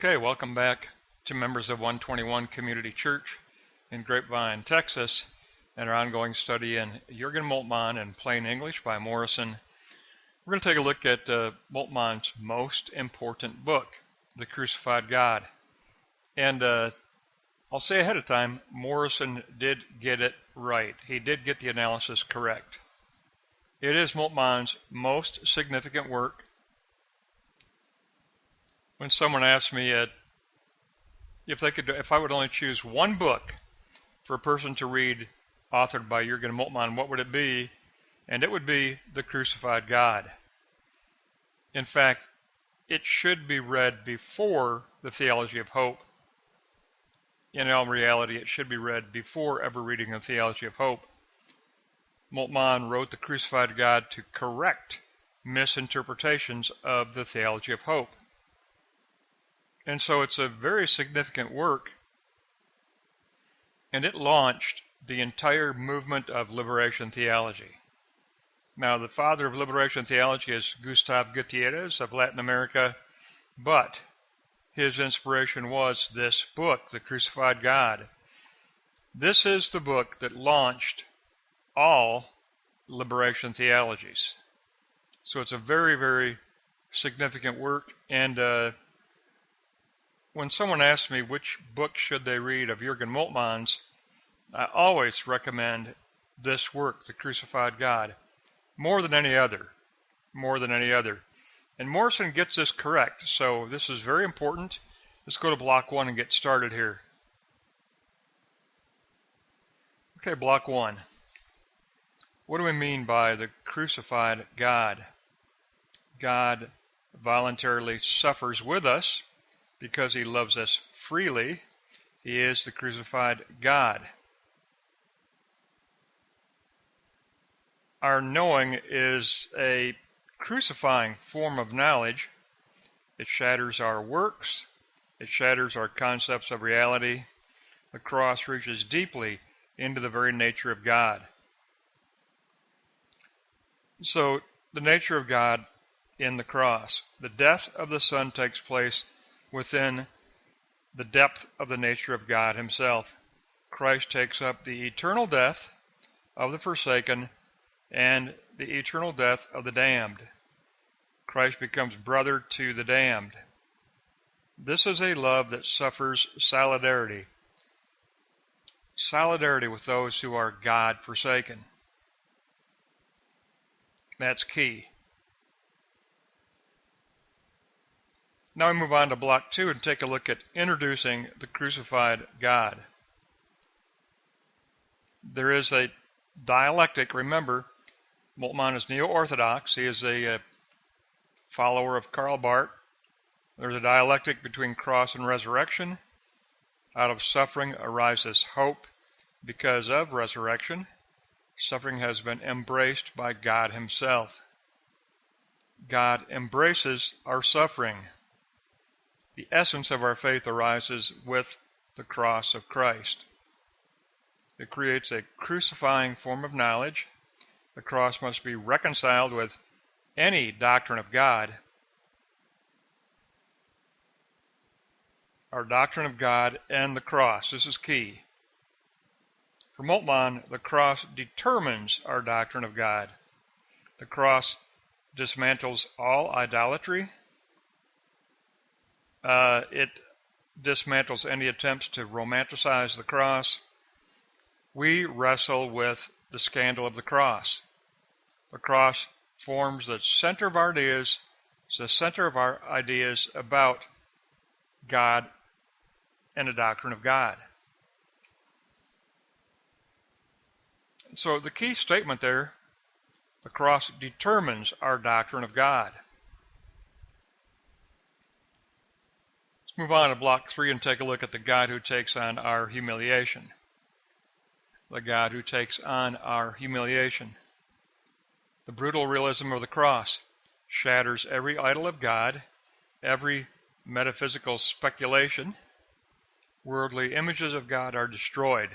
Okay, welcome back to members of 121 Community Church in Grapevine, Texas, and our ongoing study in Jürgen Moltmann in Plain English by Morrison. We're going to take a look at Moltmann's most important book, The Crucified God. And I'll say ahead of time, Morrison did get it right. He did get the analysis correct. It is Moltmann's most significant work. When someone asked me if I would only choose one book for a person to read authored by Jürgen Moltmann, what would it be? And it would be The Crucified God. In fact, it should be read before The Theology of Hope. In all reality, it should be read before ever reading The Theology of Hope. Moltmann wrote The Crucified God to correct misinterpretations of The Theology of Hope. And so it's a very significant work, and it launched the entire movement of liberation theology. Now, the father of liberation theology is Gustav Gutierrez of Latin America, but his inspiration was this book, The Crucified God. This is the book that launched all liberation theologies. So it's a very, very significant work, and when someone asks me which book should they read of Jürgen Moltmann's, I always recommend this work, The Crucified God, more than any other. And Morrison gets this correct, so this is very important. Let's go to block 1 and get started here. Okay, block 1. What do we mean by the crucified God? God voluntarily suffers with us because he loves us freely. He is the crucified God. Our knowing is a crucifying form of knowledge. It shatters our works. It shatters our concepts of reality. The cross reaches deeply into the very nature of God. So, the nature of God in the cross. The death of the Son takes place within the depth of the nature of God himself. Christ takes up the eternal death of the forsaken and the eternal death of the damned. Christ becomes brother to the damned. This is a love that suffers solidarity. Solidarity with those who are God forsaken. That's key. Now we move on to block 2 and take a look at introducing the crucified God. There is a dialectic. Remember, Moltmann is neo-orthodox. He is a follower of Karl Barth. There's a dialectic between cross and resurrection. Out of suffering arises hope because of resurrection. Suffering has been embraced by God himself. God embraces our suffering. The essence of our faith arises with the cross of Christ. It creates a crucifying form of knowledge. The cross must be reconciled with any doctrine of God. Our doctrine of God and the cross. This is key. For Moltmann, the cross determines our doctrine of God. The cross dismantles all idolatry. It dismantles any attempts to romanticize the cross. We wrestle with the scandal of the cross. The cross forms the center of our ideas. It's the center of our ideas about God and the doctrine of God. So the key statement there, the cross determines our doctrine of God. Let's move on to block 3 and take a look at the God who takes on our humiliation. The God who takes on our humiliation. The brutal realism of the cross shatters every idol of God, every metaphysical speculation. Worldly images of God are destroyed.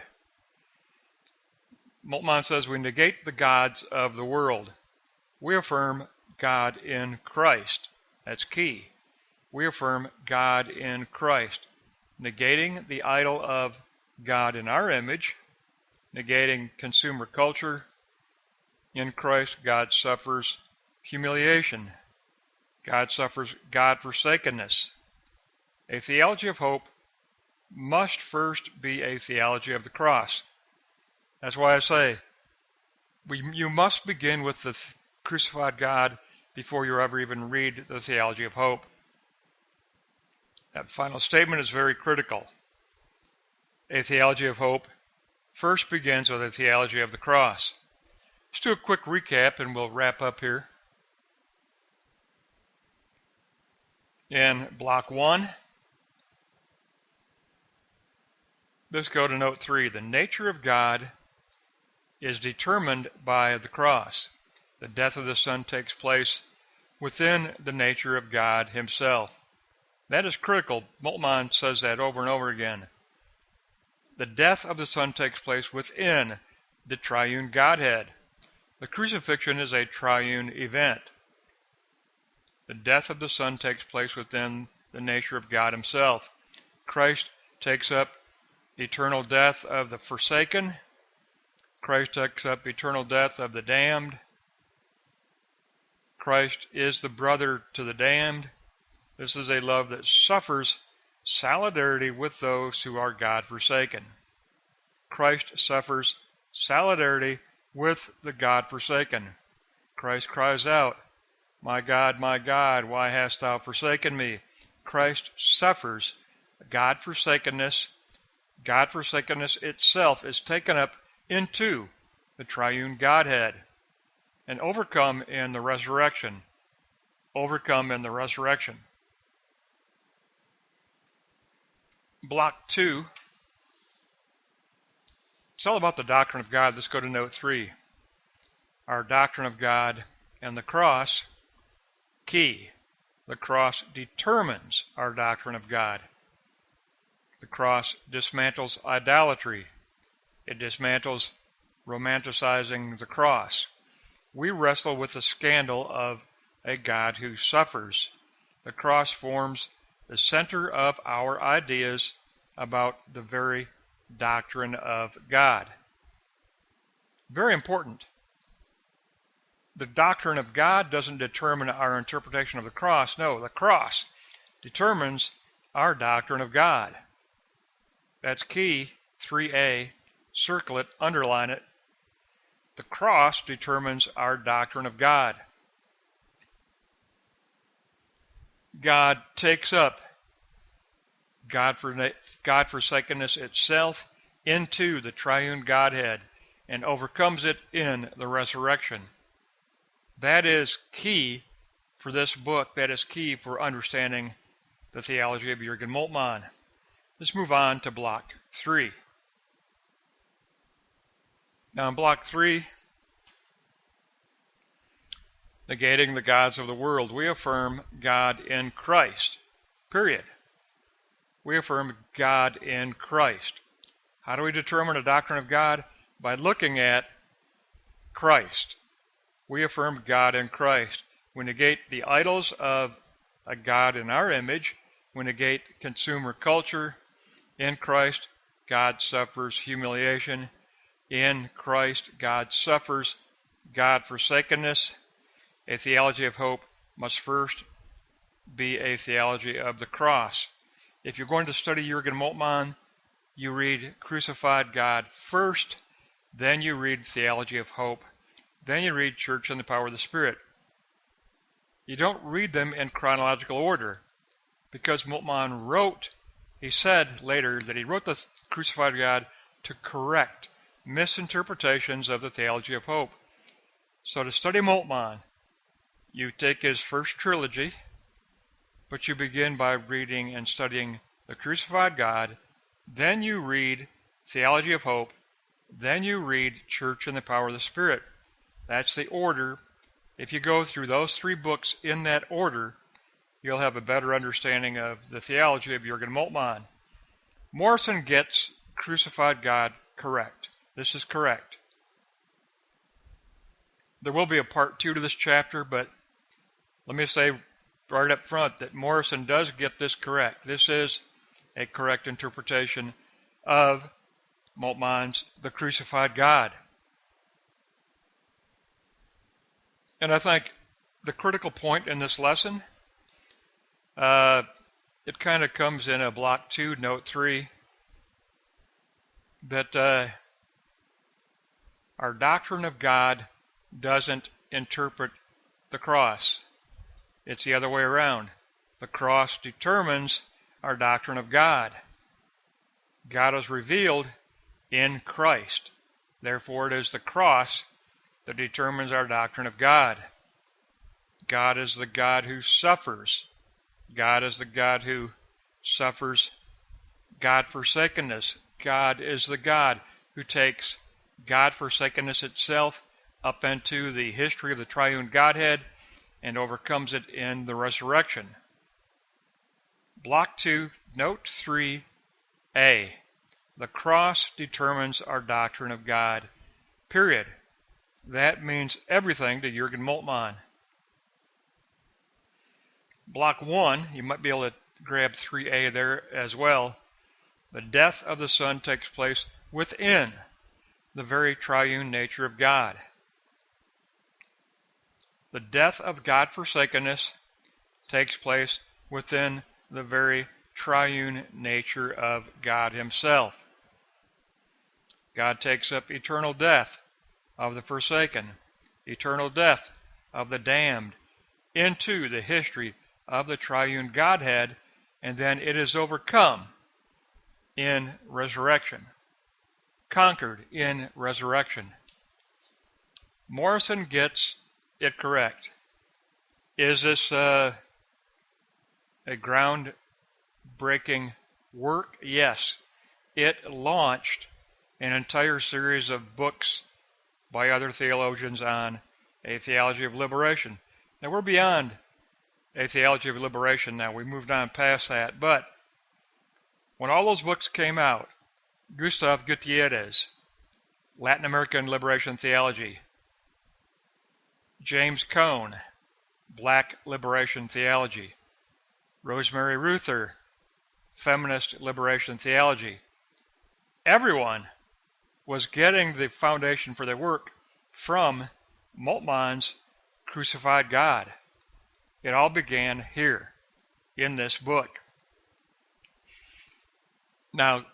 Moltmann says we negate the gods of the world. We affirm God in Christ. That's key. we affirm God in Christ, negating the idol of God in our image, negating consumer culture. In Christ, God suffers humiliation. God suffers God-forsakenness. A theology of hope must first be a theology of the cross. That's why I say you must begin with the crucified God before you ever even read the theology of hope. That final statement is very critical. A theology of hope first begins with a theology of the cross. Let's do a quick recap and we'll wrap up here. In block 1, let's go to note 3. The nature of God is determined by the cross. The death of the Son takes place within the nature of God himself. That is critical. Moltmann says that over and over again. The death of the Son takes place within the triune Godhead. The crucifixion is a triune event. The death of the Son takes place within the nature of God himself. Christ takes up eternal death of the forsaken. Christ takes up eternal death of the damned. Christ is the brother to the damned. This is a love that suffers solidarity with those who are God-forsaken. Christ suffers solidarity with the God-forsaken. Christ cries out, my God, why hast thou forsaken me? Christ suffers God-forsakenness. God-forsakenness itself is taken up into the triune Godhead and overcome in the resurrection. Overcome in the resurrection. Block 2. It's all about the doctrine of God. Let's go to note 3. Our doctrine of God and the cross, key. The cross determines our doctrine of God. The cross dismantles idolatry. It dismantles romanticizing the cross. We wrestle with the scandal of a God who suffers. The cross forms the center of our ideas about the very doctrine of God. Very important. The doctrine of God doesn't determine our interpretation of the cross. No, the cross determines our doctrine of God. That's key, 3A. Circle it, underline it. The cross determines our doctrine of God. God takes up God-forsakenness itself into the triune Godhead and overcomes it in the resurrection. That is key for this book. That is key for understanding the theology of Jürgen Moltmann. Let's move on to block 3. Now in block 3, negating the gods of the world, we affirm God in Christ. Period. We affirm God in Christ. How do we determine a doctrine of God? By looking at Christ. We affirm God in Christ. We negate the idols of a God in our image. We negate consumer culture. In Christ, God suffers humiliation. In Christ, God suffers God-forsakenness. A theology of hope must first be a theology of the cross. If you're going to study Jürgen Moltmann, you read Crucified God first, then you read Theology of Hope, then you read Church and the Power of the Spirit. You don't read them in chronological order, because Moltmann wrote, he said later that he wrote the Crucified God to correct misinterpretations of the Theology of Hope. So to study Moltmann, you take his first trilogy, but you begin by reading and studying the Crucified God, then you read Theology of Hope, then you read Church and the Power of the Spirit. That's the order. If you go through those 3 books in that order, you'll have a better understanding of the theology of Jürgen Moltmann. Morrison gets Crucified God correct. This is correct. There will be a part 2 to this chapter, but let me say right up front that Morrison does get this correct. This is a correct interpretation of Moltmann's The Crucified God. And I think the critical point in this lesson, it kind of comes in a block 2, note 3, that our doctrine of God doesn't interpret the cross. It's the other way around. The cross determines our doctrine of God. God is revealed in Christ. Therefore, it is the cross that determines our doctrine of God. God is the God who suffers. God is the God who suffers God-forsakenness. God is the God who takes God-forsakenness itself up into the history of the triune Godhead and overcomes it in the resurrection. Block 2, note 3a. The cross determines our doctrine of God. Period. That means everything to Jürgen Moltmann. Block 1, you might be able to grab 3a there as well. The death of the Son takes place within the very triune nature of God. The death of God-forsakenness takes place within the very triune nature of God Himself. God takes up eternal death of the forsaken, eternal death of the damned, into the history of the triune Godhead, and then it is overcome in resurrection, conquered in resurrection. Morrison gets it correct. Is this a groundbreaking work? Yes. It launched an entire series of books by other theologians on a theology of liberation. Now we're beyond a theology of liberation now. We moved on past that. But when all those books came out, Gustav Gutierrez, Latin American Liberation Theology, James Cone, Black Liberation Theology, Rosemary Ruther, Feminist Liberation Theology, everyone was getting the foundation for their work from Moltmann's Crucified God. It all began here in this book. Now,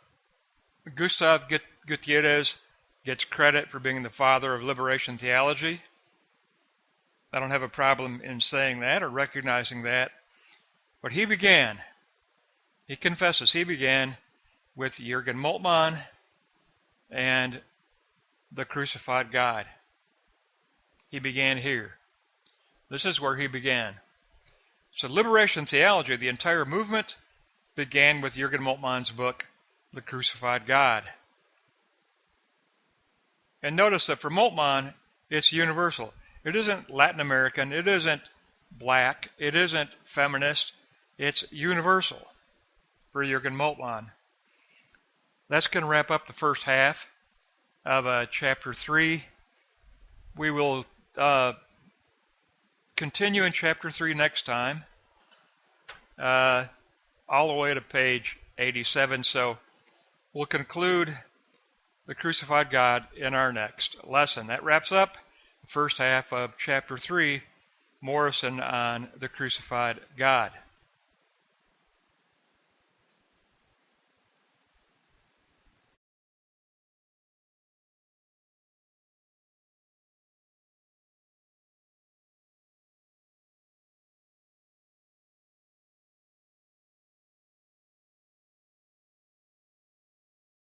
Gustav Gutierrez gets credit for being the father of liberation theology. I don't have a problem in saying that or recognizing that. But he confesses, he began with Jürgen Moltmann and the Crucified God. He began here. This is where he began. So liberation theology, the entire movement, began with Jürgen Moltmann's book, The Crucified God. And notice that for Moltmann, it's universal. It isn't Latin American, it isn't black, it isn't feminist, it's universal for Jürgen Moltmann. That's going to wrap up the first half of chapter 3. We will continue in chapter 3 next time, all the way to page 87. So we'll conclude the Crucified God in our next lesson. That wraps up the first half of chapter 3, Morrison on the Crucified God.